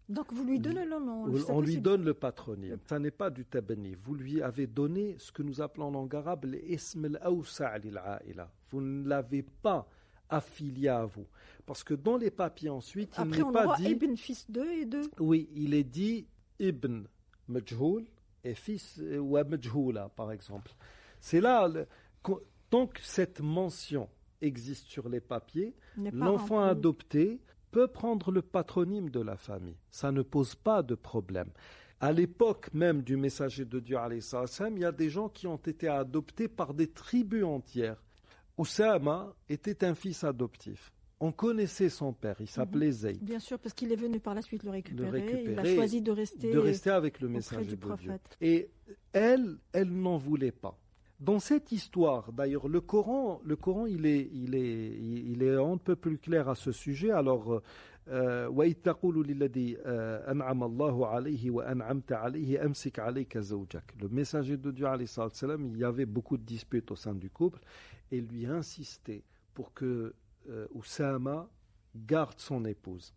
Donc vous lui donnez le nom. On lui donne le patronyme. Ça n'est pas du tabani. Vous lui avez donné ce que nous appelons en langue arabe l'ism al-awsa' lil-aïla. Vous ne l'avez pas affilié à vous. Parce que dans les papiers ensuite, il n'est pas dit... Ibn, fils d'eux et d'eux. Oui, il est dit Ibn Majhoul et fils ou Majhoula, par exemple. C'est là, tant que cette mention existe sur les papiers, l'enfant adopté peut prendre le patronyme de la famille. Ça ne pose pas de problème. À l'époque même du messager de Dieu, alayhi salam, il y a des gens qui ont été adoptés par des tribus entières. Oussama était un fils adoptif. On connaissait son père, il s'appelait Zayd. Bien sûr, parce qu'il est venu par la suite le récupérer. Il a choisi de rester avec le messager de Dieu. Et elle n'en voulait pas. Dans cette histoire, d'ailleurs, le Coran, il est un peu plus clair à ce sujet. Alors, وَإِذْ تَقُولُ لِلَّذِي أَنْعَمَ اللَّهُ عَلَيْهِ وَأَنْعَمْتَ عَلَيْهِ أَمْسِكْ عَلَيْكَ زَوْجَكَ. Le messager de Dieu, alayhi salam, il y avait beaucoup de disputes au sein du couple, et lui insistait pour que Oussama garde son épouse.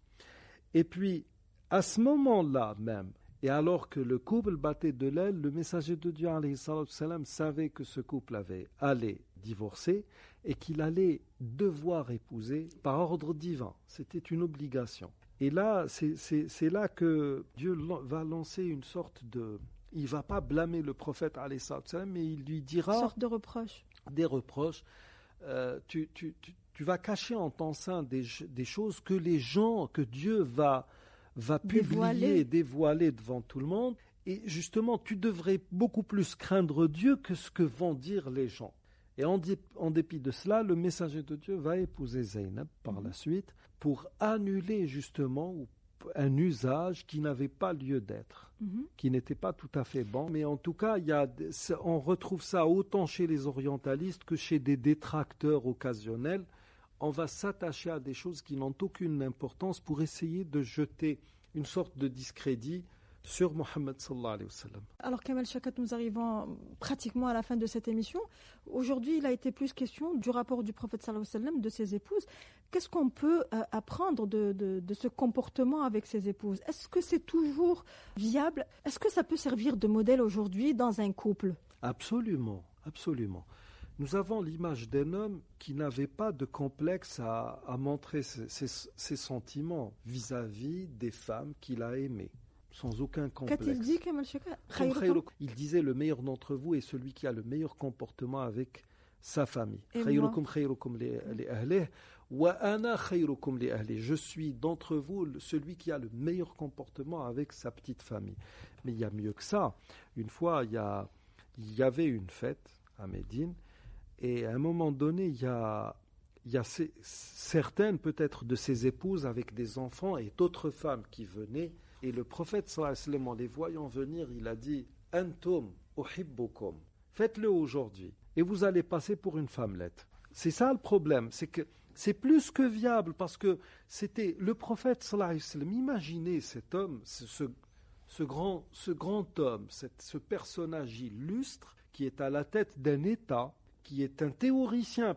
Et puis, à ce moment-là même, et alors que le couple battait de l'aile, le messager de Dieu alayhi salam savait que ce couple allait divorcer et qu'il allait devoir épouser par ordre divin. C'était une obligation. Et là, c'est là que Dieu va lancer une sorte de... Il ne va pas blâmer le prophète alayhi salam, mais il lui dira... Une sorte de reproche. Des reproches. Tu vas cacher en ton sein des choses que Dieu va publier, dévoiler devant tout le monde. Et justement, tu devrais beaucoup plus craindre Dieu que ce que vont dire les gens. Et en dépit de cela, le messager de Dieu va épouser Zaynab par la suite pour annuler justement un usage qui n'avait pas lieu d'être, qui n'était pas tout à fait bon. Mais en tout cas, on retrouve ça autant chez les orientalistes que chez des détracteurs occasionnels. On va s'attacher à des choses qui n'ont aucune importance pour essayer de jeter une sorte de discrédit sur Mohammed sallallahu alayhi wa sallam. Alors Kamal Chakat, nous arrivons pratiquement à la fin de cette émission. Aujourd'hui, il a été plus question du rapport du prophète sallallahu alayhi wa sallam, de ses épouses. Qu'est-ce qu'on peut apprendre de ce comportement avec ses épouses? Est-ce que c'est toujours viable? Est-ce que ça peut servir de modèle aujourd'hui dans un couple? Absolument, absolument. Nous avons l'image d'un homme qui n'avait pas de complexe à montrer ses sentiments vis-à-vis des femmes qu'il a aimées, sans aucun complexe. Qu'a-t-il dit, Kamal Chakat? Il disait: le meilleur d'entre vous est celui qui a le meilleur comportement avec sa famille. Et Khayrukum khayrukum li ahlihi wa ana khayrukum li ahli. Je suis d'entre vous celui qui a le meilleur comportement avec sa petite famille. Mais il y a mieux que ça. Une fois, il y avait une fête à Médine, et à un moment donné, il y a certaines peut-être de ses épouses avec des enfants et d'autres femmes qui venaient, et le prophète sallallahu alayhi wa sallam, en les voyant venir, il a dit « Antum uhibbukum » faites-le aujourd'hui et vous allez passer pour une femmelette. C'est ça le problème, c'est que c'est plus que viable, parce que c'était le prophète sallallahu alayhi wa sallam. Imaginez cet homme, ce grand homme, ce personnage illustre qui est à la tête d'un État, qui est un théoricien,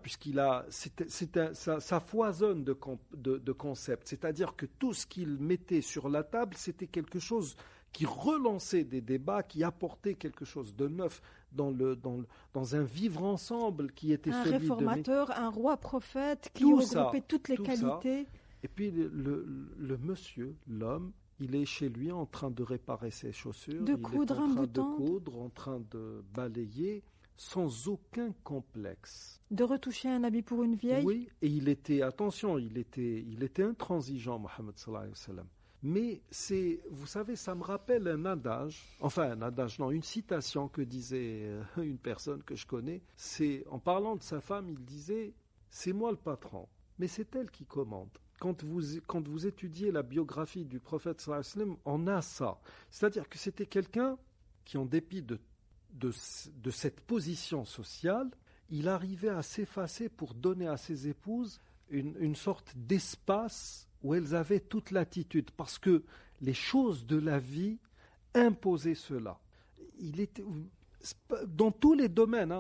ça foisonne de concepts. C'est-à-dire que tout ce qu'il mettait sur la table, c'était quelque chose qui relançait des débats, qui apportait quelque chose de neuf dans un vivre ensemble qui était celui de... Un réformateur, un roi prophète qui regroupait toutes les qualités. Ça. Et puis le monsieur, l'homme, il est chez lui en train de réparer ses chaussures, de coudre, en train de balayer, sans aucun complexe. De retoucher un habit pour une vieille. Oui, et il était intransigeant, Mohammed sallallahu alayhi wa sallam. Mais vous savez, ça me rappelle une citation que disait une personne que je connais. C'est, en parlant de sa femme, il disait « C'est moi le patron, mais c'est elle qui commande ». Quand vous étudiez la biographie du prophète sallallahu alayhi wa sallam, on a ça. C'est-à-dire que c'était quelqu'un qui, en dépit de cette position sociale, il arrivait à s'effacer pour donner à ses épouses une sorte d'espace où elles avaient toute l'attitude, parce que les choses de la vie imposaient cela. Il était dans tous les domaines.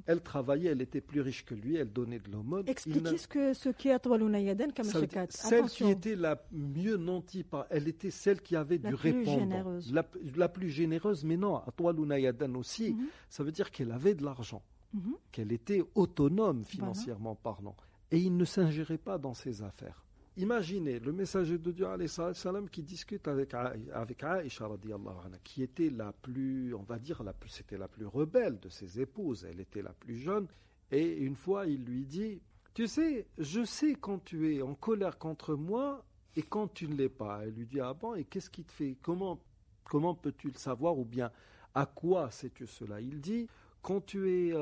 Elle travaillait, elle était plus riche que lui, elle donnait de l'aumône. Expliquez ce qu'est Atwaluna Yadan, celle qui était la mieux nantie, elle était celle qui avait du répondant. La plus généreuse, mais non, Atwaluna Yadan aussi, ça veut dire qu'elle avait de l'argent, qu'elle était autonome financièrement parlant. Et il ne s'ingérait pas dans ses affaires. Imaginez le messager de Dieu alayhi salam qui discute avec Aïcha radiyallahu anha, qui était c'était la plus rebelle de ses épouses, elle était la plus jeune, et une fois il lui dit « Tu sais, je sais quand tu es en colère contre moi et quand tu ne l'es pas. » Elle lui dit « Ah bon, et qu'est-ce qui te fait, comment peux-tu le savoir, ou bien à quoi sais-tu cela ?» Il dit « Quand tu es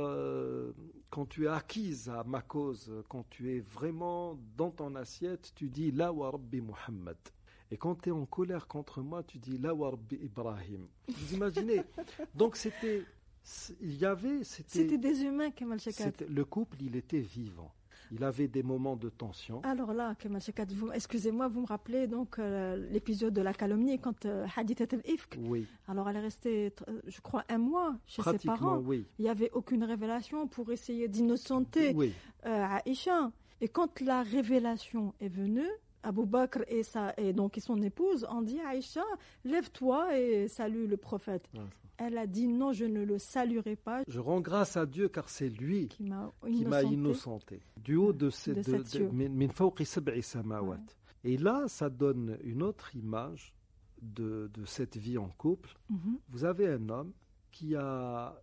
acquise à ma cause, quand tu es vraiment dans ton assiette, tu dis La wa Rabbi Muhammad. Et quand tu es en colère contre moi, tu dis La wa Rabbi Ibrahim. » Vous imaginez? Donc c'était des humains, Kamal Shekat. Le couple, il était vivant. Il avait des moments de tension. Alors là, Kamal Shekat, excusez-moi, vous me rappelez donc l'épisode de la calomnie quand Hadithat al-Ifk. Oui. Alors elle est restée, je crois, un mois chez ses parents. Oui. Il n'y avait aucune révélation pour essayer d'innocenter Aïcha. Et quand la révélation est venue, Abu Bakr et son épouse ont dit à Aïcha, lève-toi et salue le prophète. Ouais. Elle a dit non, je ne le saluerai pas. Je rends grâce à Dieu car c'est lui qui m'a innocenté. Du haut de min fawqi sab'i samawat. Et là, ça donne une autre image de cette vie en couple. Vous avez un homme qui a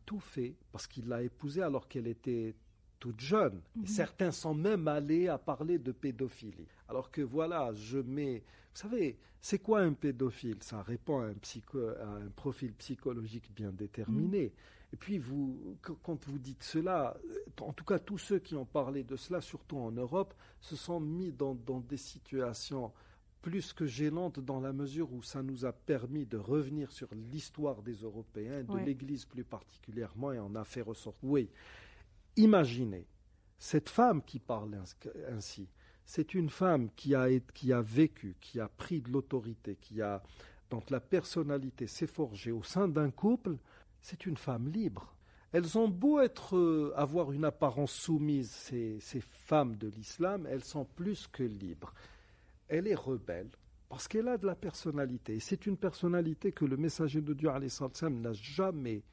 tout fait parce qu'il l'a épousée alors qu'elle était toute jeune. Et certains sont même allés à parler de pédophilie. Alors que voilà, vous savez, c'est quoi un pédophile? Ça répond à un profil psychologique bien déterminé. Et puis, quand vous dites cela, en tout cas, tous ceux qui ont parlé de cela, surtout en Europe, se sont mis dans des situations plus que gênantes dans la mesure où ça nous a permis de revenir sur l'histoire des Européens, de l'Église plus particulièrement, et on a fait ressortir. Oui. Imaginez, cette femme qui parle ainsi, c'est une femme qui a vécu, qui a pris de l'autorité, donc la personnalité s'est forgée au sein d'un couple, c'est une femme libre. Elles ont beau avoir une apparence soumise, ces femmes de l'islam, elles sont plus que libres. Elle est rebelle parce qu'elle a de la personnalité. Et c'est une personnalité que le messager de Dieu alayhi salam n'a jamais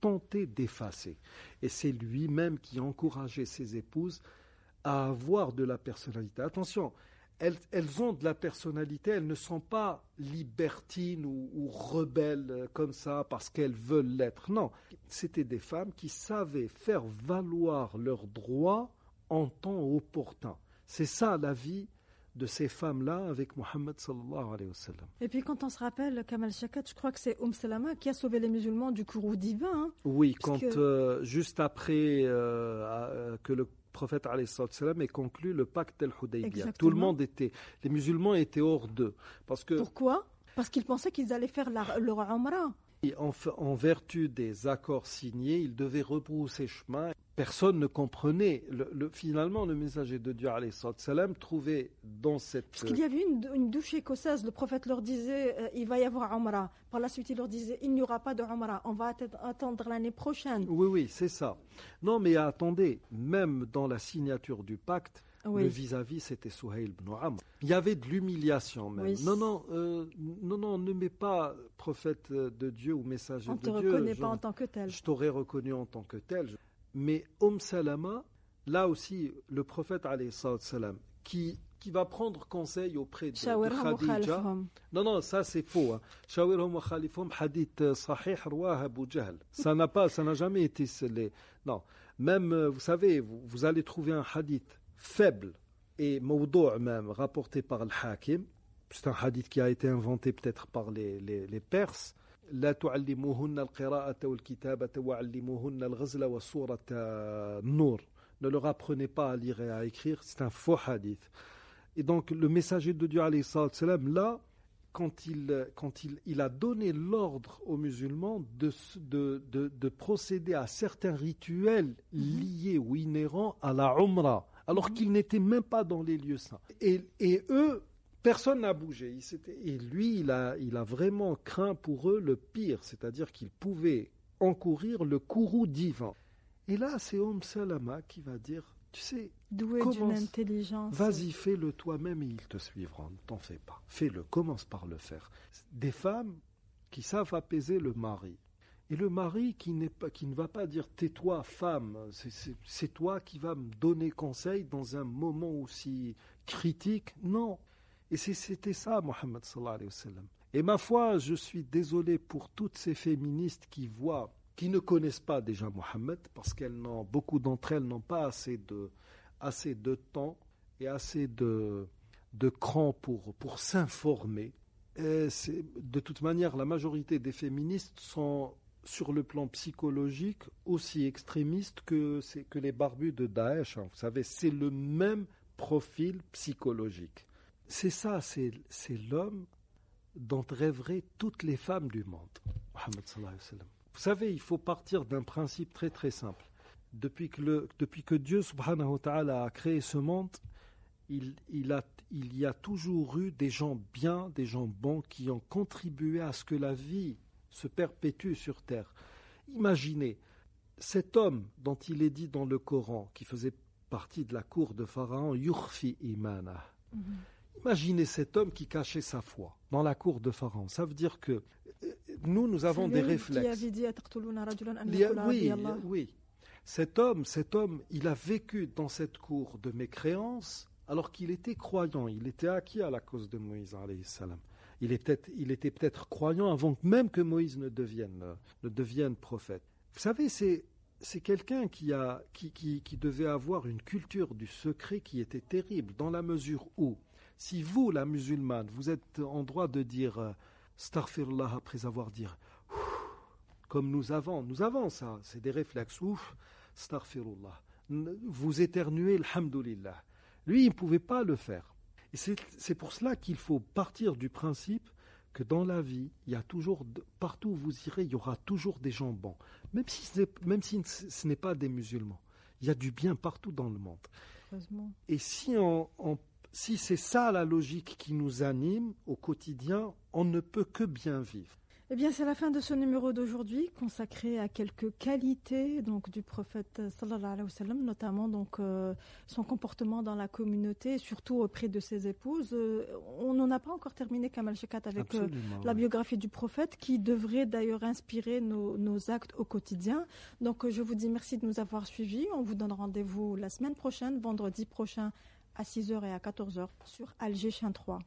tenté d'effacer. Et c'est lui-même qui encourageait ses épouses à avoir de la personnalité. Attention, elles ont de la personnalité, elles ne sont pas libertines ou rebelles comme ça parce qu'elles veulent l'être. Non, c'était des femmes qui savaient faire valoir leurs droits en temps opportun. C'est ça la vie de ces femmes-là avec Mohammed sallallahu alayhi wa sallam. Et puis quand on se rappelle, Kamal Shakat, je crois que c'est Salama qui a sauvé les musulmans du courroux divin. Hein, oui, juste après que le prophète alayhi salam ait conclu le pacte al-Hudaybiyah. Tout le monde les musulmans étaient hors d'eux. Pourquoi ? Parce qu'ils pensaient qu'ils allaient faire leur Umrah. Et en vertu des accords signés, ils devaient rebrousser chemin. Personne ne comprenait. Finalement, le messager de Dieu, alayhi salam, trouvait dans cette... Parce qu'il y avait une douche écossaise. Le prophète leur disait, il va y avoir Umrah. Par la suite, il leur disait, il n'y aura pas de Umrah. On va attendre l'année prochaine. Oui, c'est ça. Non, mais attendez, même dans la signature du pacte, oui. Le vis-à-vis, c'était Suhail ibn Amr. Il y avait de l'humiliation même. Oui. Non, ne mets pas prophète de Dieu ou messager de Dieu. On ne te reconnaît pas en tant que tel. Je t'aurais reconnu en tant que tel. Mais Salama, là aussi, le prophète alayhi salam, qui va prendre conseil auprès de Khadija. Non, ça c'est faux. Shawirhum wa khalifhum, hadith sahih rwah Abu Jahl. Ça n'a jamais été scellé. Non, même, vous savez, vous allez trouver un hadith faible et mawdou' même rapporté par le Hakim. C'est un hadith qui a été inventé peut-être par les Perses. لا تعلموهن القراءة والكتابة وعلموهن الغزل والصورة النور. Ne leur apprenez pas à lire et à écrire, c'est un faux hadith. Et donc le messager de Dieu alayhi salam, là, quand il a donné l'ordre aux musulmans de procéder à certains rituels liés ou inhérents à la Umrah, alors qu'ils n'étaient même pas dans les lieux saints. Et eux, personne n'a bougé. Et lui, il a vraiment craint pour eux le pire, c'est-à-dire qu'ils pouvaient encourir le courroux divin. Et là, c'est Salama qui va dire, tu sais, doué d'une intelligence. Vas-y, fais-le toi-même et ils te suivront. Ne t'en fais pas. Fais-le, commence par le faire. Des femmes qui savent apaiser le mari. Et le mari qui ne va pas dire tais-toi femme, c'est toi qui vas me donner conseil dans un moment aussi critique. Non. Et c'était ça, Mohammed sallallahu alayhi wa sallam. Et ma foi, je suis désolé pour toutes ces féministes qui ne connaissent pas déjà Mohammed, parce beaucoup d'entre elles n'ont pas assez de temps et assez de cran pour s'informer. De toute manière, la majorité des féministes sont sur le plan psychologique aussi extrémistes que les barbus de Daesh. Vous savez, c'est le même profil psychologique. C'est ça, c'est l'homme dont rêveraient toutes les femmes du monde, Mohammed sallallahu alayhi wa sallam. Vous savez, il faut partir d'un principe très très simple. Depuis que Dieu subhanahu wa ta'ala a créé ce monde, il y a toujours eu des gens bien, des gens bons qui ont contribué à ce que la vie se perpétue sur terre. Imaginez, cet homme dont il est dit dans le Coran, qui faisait partie de la cour de Pharaon, Yukhfi imana. Imaginez cet homme qui cachait sa foi dans la cour de Pharaon. Ça veut dire que nous avons des réflexes. Oui. Cet homme, il a vécu dans cette cour de mécréance alors qu'il était croyant. Il était acquis à la cause de Moïse, alayhi salam. Il était peut-être croyant avant même que Moïse ne devienne prophète. Vous savez, c'est quelqu'un qui devait avoir une culture du secret qui était terrible, dans la mesure où, si vous, la musulmane, vous êtes en droit de dire astaghfirullah après avoir dit comme nous avons ça, c'est des réflexes, ouf, astaghfirullah. Vous éternuez, alhamdulillah. Lui, il ne pouvait pas le faire. Et c'est pour cela qu'il faut partir du principe que dans la vie, il y a toujours, partout où vous irez, il y aura toujours des gens bons. Même si ce n'est pas des musulmans. Il y a du bien partout dans le monde. Heureusement. Et si c'est ça la logique qui nous anime au quotidien, on ne peut que bien vivre. Eh bien, c'est la fin de ce numéro d'aujourd'hui consacré à quelques qualités du prophète sallallahu alayhi wa sallam, notamment son comportement dans la communauté, surtout auprès de ses épouses. On n'en a pas encore terminé, Kamal Shakat, avec la biographie du prophète qui devrait d'ailleurs inspirer nos actes au quotidien. Donc, je vous dis merci de nous avoir suivis. On vous donne rendez-vous la semaine prochaine, vendredi prochain, à 6h et à 14h sur Alger Chain 3.